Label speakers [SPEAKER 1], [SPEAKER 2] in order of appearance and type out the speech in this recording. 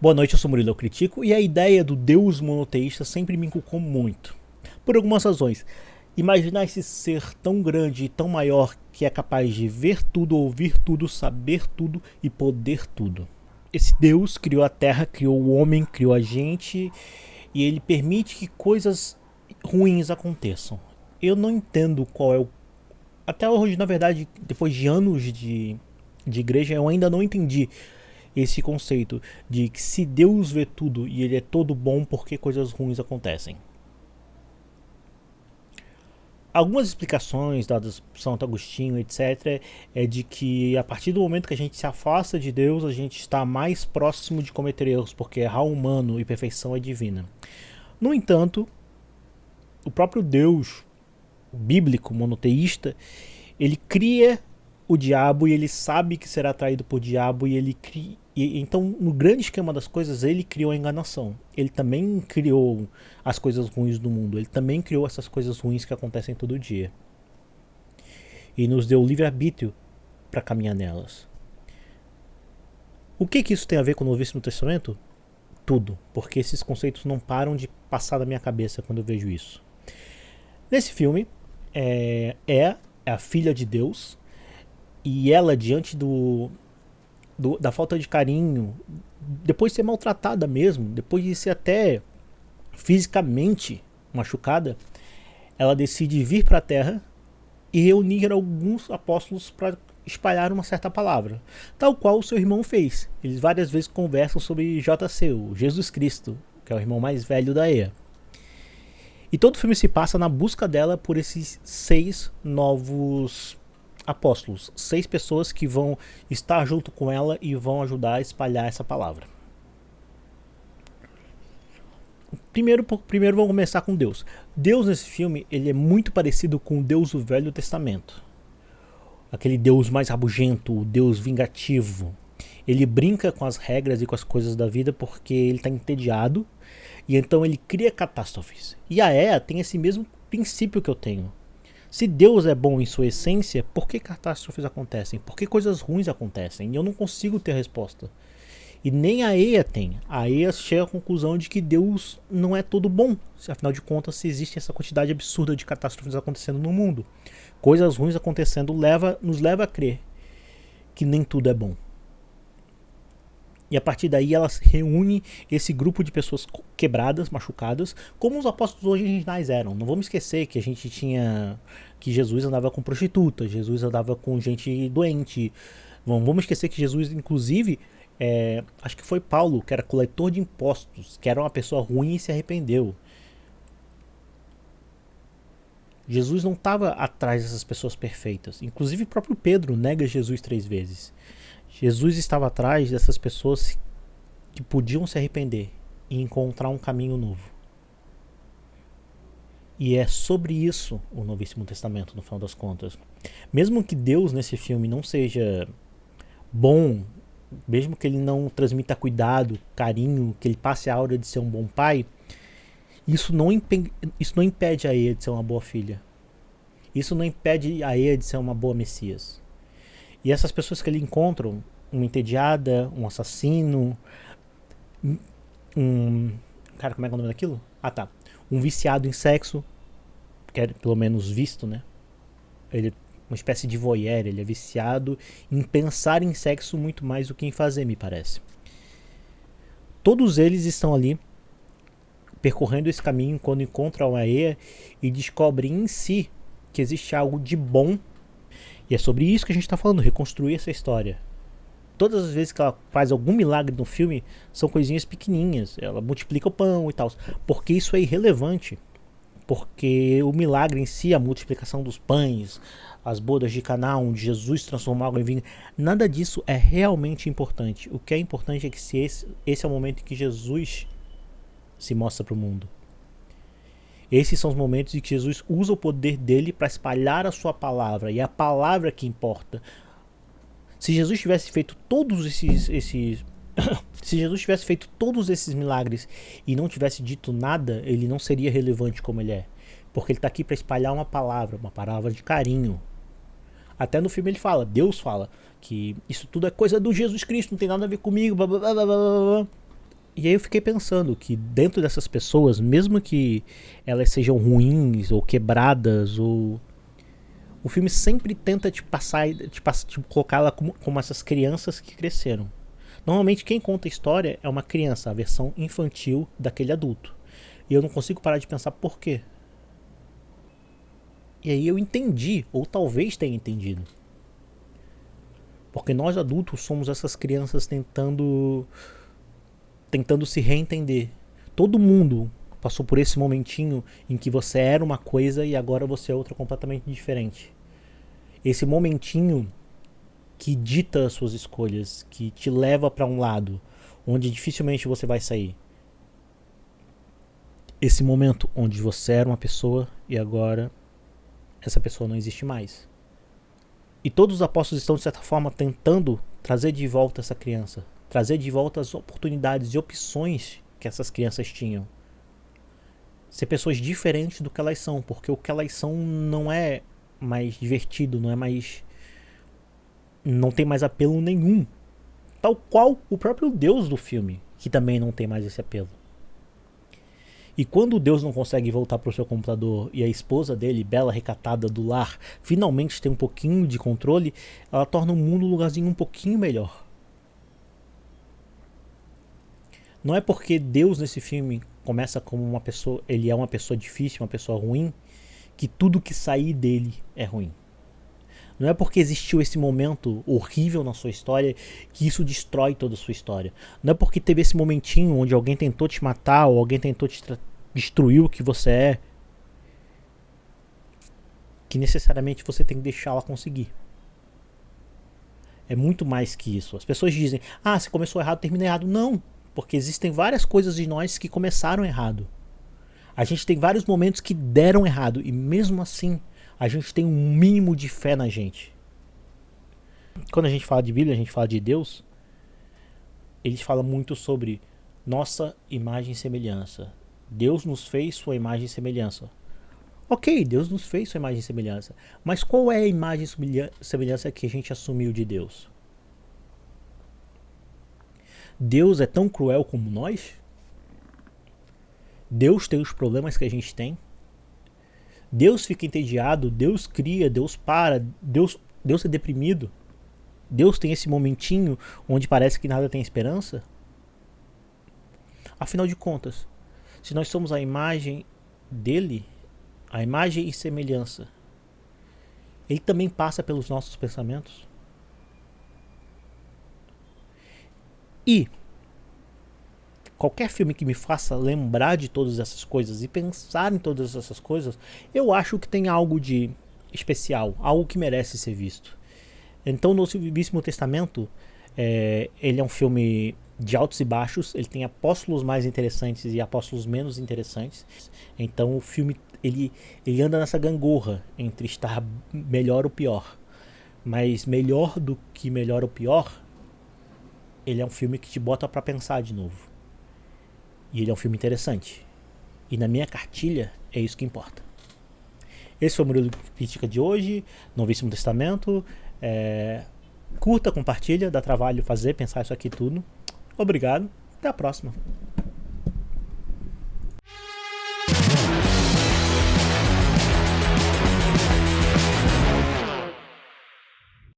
[SPEAKER 1] Boa noite, eu sou Murilo, eu critico, e a ideia do Deus monoteísta sempre me inculcou muito. Por algumas razões. Imaginar esse ser tão grande e tão maior que é capaz de ver tudo, ouvir tudo, saber tudo e poder tudo. Esse Deus criou a Terra, criou o homem, criou a gente, e ele permite que coisas ruins aconteçam. Eu não entendo qual é o... Até hoje, na verdade, depois de anos de igreja, eu ainda não entendi esse conceito de que se Deus vê tudo e ele é todo bom, por que coisas ruins acontecem. Algumas explicações dadas por Santo Agostinho, etc., é de que a partir do momento que a gente se afasta de Deus, a gente está mais próximo de cometer erros, porque errar é humano e perfeição é divina. No entanto, o próprio Deus bíblico, monoteísta, ele cria o diabo e ele sabe que será atraído por diabo e ele cria. Então, no grande esquema das coisas, ele criou a enganação. Ele também criou as coisas ruins do mundo. Ele também criou essas coisas ruins que acontecem todo dia. E nos deu livre-arbítrio para caminhar nelas. O que isso tem a ver com o Novíssimo Testamento? Tudo. Porque esses conceitos não param de passar da minha cabeça quando eu vejo isso. Nesse filme, é a filha de Deus. E ela, diante da falta de carinho, depois de ser maltratada mesmo, depois de ser até fisicamente machucada, ela decide vir para a Terra e reunir alguns apóstolos para espalhar uma certa palavra, tal qual o seu irmão fez. Eles várias vezes conversam sobre JC, o Jesus Cristo, que é o irmão mais velho da EA. E todo o filme se passa na busca dela por esses 6 novos apóstolos, 6 pessoas que vão estar junto com ela e vão ajudar a espalhar essa palavra. Primeiro vamos começar com Deus. Deus nesse filme ele é muito parecido com o Deus do Velho Testamento. Aquele Deus mais rabugento, o Deus vingativo. Ele brinca com as regras e com as coisas da vida porque ele está entediado e então ele cria catástrofes. E a EA tem esse mesmo princípio que eu tenho. Se Deus é bom em sua essência, por que catástrofes acontecem? Por que coisas ruins acontecem? E eu não consigo ter resposta. E nem a EA tem. A EA chega à conclusão de que Deus não é todo bom. Afinal de contas, se existe essa quantidade absurda de catástrofes acontecendo no mundo. Coisas ruins acontecendo nos leva a crer que nem tudo é bom. E a partir daí ela reúne esse grupo de pessoas quebradas, machucadas, como os apóstolos originais eram. Não vamos esquecer que a gente tinha... que Jesus andava com prostitutas, Jesus andava com gente doente. Não vamos esquecer que Jesus, inclusive, acho que foi Paulo, que era coletor de impostos, que era uma pessoa ruim e se arrependeu. Jesus não estava atrás dessas pessoas perfeitas. Inclusive o próprio Pedro nega Jesus 3 vezes. Jesus estava atrás dessas pessoas que podiam se arrepender e encontrar um caminho novo. E é sobre isso o Novíssimo Testamento, no final das contas. Mesmo que Deus nesse filme não seja bom, mesmo que ele não transmita cuidado, carinho, que ele passe a aura de ser um bom pai, isso não impede a EA de ser uma boa filha. Isso não impede a EA de ser uma boa Messias. E essas pessoas que ele encontra, uma entediada, um assassino, cara, como é que é o nome daquilo? Um viciado em sexo, que é pelo menos visto, né? Ele é uma espécie de voyeur, ele é viciado em pensar em sexo muito mais do que em fazer, me parece. Todos eles estão ali percorrendo esse caminho quando encontram a EA e descobrem em si que existe algo de bom. E é sobre isso que a gente está falando, reconstruir essa história. Todas as vezes que ela faz algum milagre no filme, são coisinhas pequenininhas. Ela multiplica o pão e tal. Porque isso é irrelevante. Porque o milagre em si, a multiplicação dos pães, as bodas de Caná, onde Jesus transformou água em vinho, nada disso é realmente importante. O que é importante é que esse é o momento em que Jesus se mostra para o mundo. Esses são os momentos em que Jesus usa o poder dele para espalhar a sua palavra. E é a palavra que importa. Se Jesus tivesse feito todos se Jesus tivesse feito todos esses milagres e não tivesse dito nada, ele não seria relevante como ele é. Porque ele está aqui para espalhar uma palavra de carinho. Até no filme ele fala, Deus fala, que isso tudo é coisa do Jesus Cristo, não tem nada a ver comigo. Blá, blá, blá, blá, blá. E aí eu fiquei pensando que dentro dessas pessoas, mesmo que elas sejam ruins ou quebradas, ou o filme sempre tenta te passar, te colocá-la como essas crianças que cresceram. Normalmente quem conta a história é uma criança, a versão infantil daquele adulto. E eu não consigo parar de pensar por quê. E aí eu entendi, ou talvez tenha entendido. Porque nós adultos somos essas crianças tentando se reentender. Todo mundo passou por esse momentinho em que você era uma coisa e agora você é outra completamente diferente. Esse momentinho que dita as suas escolhas, que te leva para um lado onde dificilmente você vai sair. Esse momento onde você era uma pessoa e agora essa pessoa não existe mais. E todos os apóstolos estão, de certa forma, tentando trazer de volta essa criança, trazer de volta as oportunidades e opções que essas crianças tinham. Ser pessoas diferentes do que elas são, porque o que elas são não é mais divertido, não tem mais apelo nenhum. Tal qual o próprio Deus do filme, que também não tem mais esse apelo. E quando Deus não consegue voltar para o seu computador e a esposa dele, bela, recatada do lar, finalmente tem um pouquinho de controle, ela torna o mundo um lugarzinho um pouquinho melhor. Não é porque Deus nesse filme começa como uma pessoa, ele é uma pessoa difícil, uma pessoa ruim, que tudo que sair dele é ruim. Não é porque existiu esse momento horrível na sua história que isso destrói toda a sua história. Não é porque teve esse momentinho onde alguém tentou te matar ou alguém tentou te destruir o que você é que necessariamente você tem que deixá-la conseguir. É muito mais que isso. As pessoas dizem, você começou errado, termina errado. Não, porque existem várias coisas de nós que começaram errado. A gente tem vários momentos que deram errado e mesmo assim a gente tem um mínimo de fé na gente. Quando a gente fala de Bíblia, a gente fala de Deus, eles falam muito sobre nossa imagem e semelhança. Deus nos fez sua imagem e semelhança. Ok, Deus nos fez sua imagem e semelhança. Mas qual é a imagem e semelhança que a gente assumiu de Deus? Deus é tão cruel como nós? Deus tem os problemas que a gente tem? Deus fica entediado, Deus cria, Deus para, Deus é deprimido. Deus tem esse momentinho onde parece que nada tem esperança? Afinal de contas, se nós somos a imagem dele, a imagem e semelhança, ele também passa pelos nossos pensamentos? E qualquer filme que me faça lembrar de todas essas coisas e pensar em todas essas coisas, eu acho que tem algo de especial, algo que merece ser visto. Então, no Novíssimo Testamento, ele é um filme de altos e baixos, ele tem apóstolos mais interessantes e apóstolos menos interessantes. Então, o filme ele anda nessa gangorra entre estar melhor ou pior. Mas melhor do que melhor ou pior, ele é um filme que te bota pra pensar de novo. E ele é um filme interessante. E na minha cartilha é isso que importa. Esse foi o Murilo Crítica de hoje, Novíssimo Testamento. Curta, compartilha, dá trabalho fazer, pensar isso aqui tudo. Obrigado, até a próxima.